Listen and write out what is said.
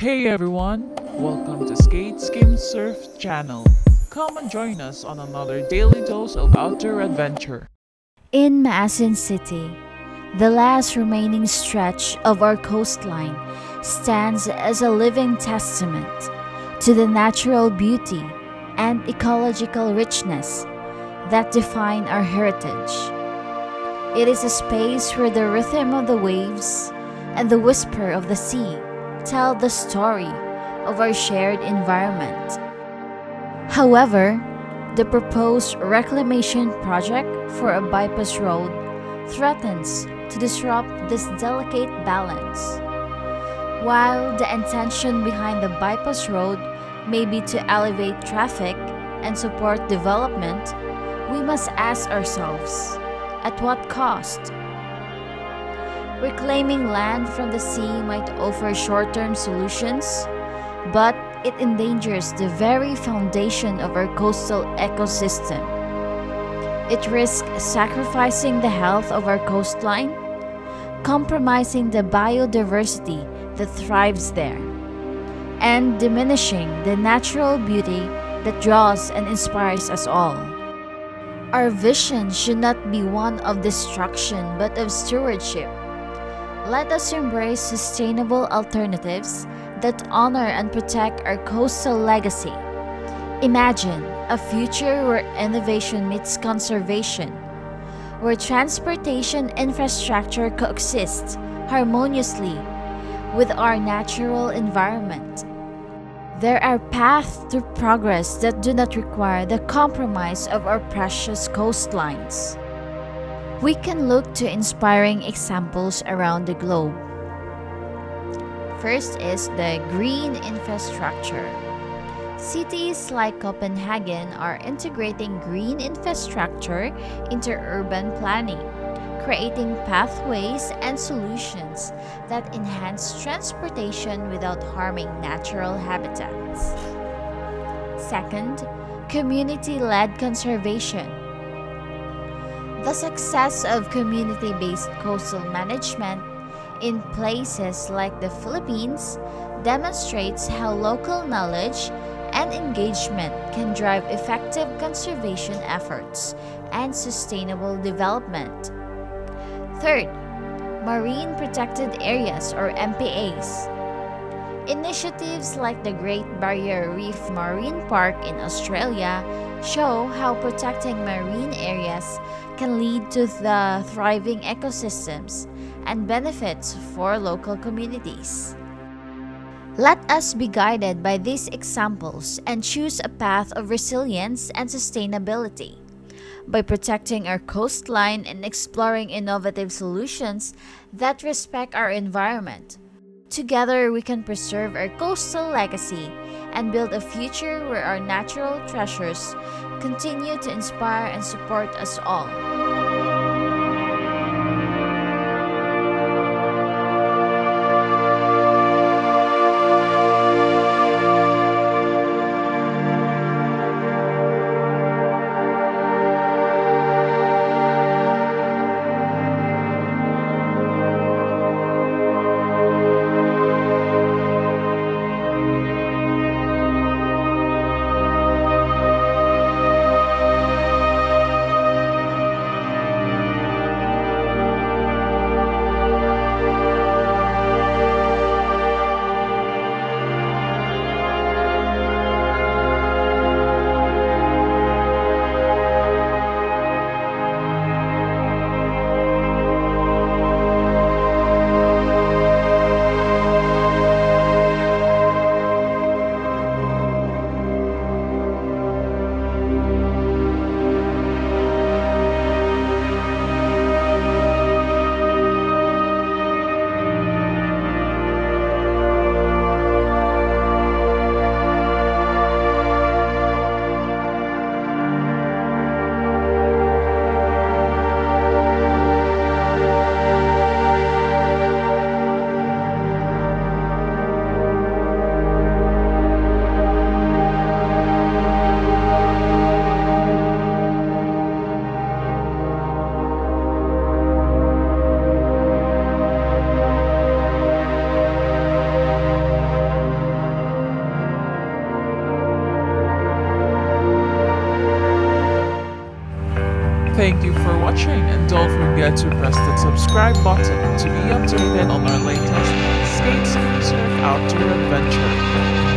Hey everyone, welcome to Skate Skim Surf channel. Come and join us on another daily dose of outdoor adventure. In Maasin City, the last remaining stretch of our coastline stands as a living testament to the natural beauty and ecological richness that define our heritage. It is a space where the rhythm of the waves and the whisper of the sea tell the story of our shared environment. However, the proposed reclamation project for a bypass road threatens to disrupt this delicate balance. While the intention behind the bypass road may be to elevate traffic and support development, we must ask ourselves, at what cost? Reclaiming land from the sea might offer short term solutions, but it endangers the very foundation of our coastal ecosystem. It risks sacrificing the health of our coastline, compromising the biodiversity that thrives there, and diminishing the natural beauty that draws and inspires us all. Our vision should not be one of destruction but of stewardship. Let us embrace sustainable alternatives that honor and protect our coastal legacy. Imagine a future where innovation meets conservation, where transportation infrastructure coexists harmoniously with our natural environment. There are paths to progress that do not require the compromise of our precious coastlines. We can look to inspiring examples around the globe. First is the green infrastructure. Cities like Copenhagen are integrating green infrastructure into urban planning, creating pathways and solutions that enhance transportation without harming natural habitats. Second, community led conservation. The success of community based coastal management in places like the Philippines demonstrates how local knowledge and engagement can drive effective conservation efforts and sustainable development. Third, marine protected areas or MPAs. Initiatives like the Great Barrier Reef Marine Park in Australia show how protecting marine areas can lead to the thriving ecosystems and benefits for local communities. Let us be guided by these examples and choose a path of resilience and sustainability. By protecting our coastline and exploring innovative solutions that respect our environment, together we can preserve our coastal legacy and build a future where our natural treasures continue to inspire and support us all. Thank you for watching, and don't forget to press the subscribe button to be updated on our latest Skate Skim Surf Outdoor adventure.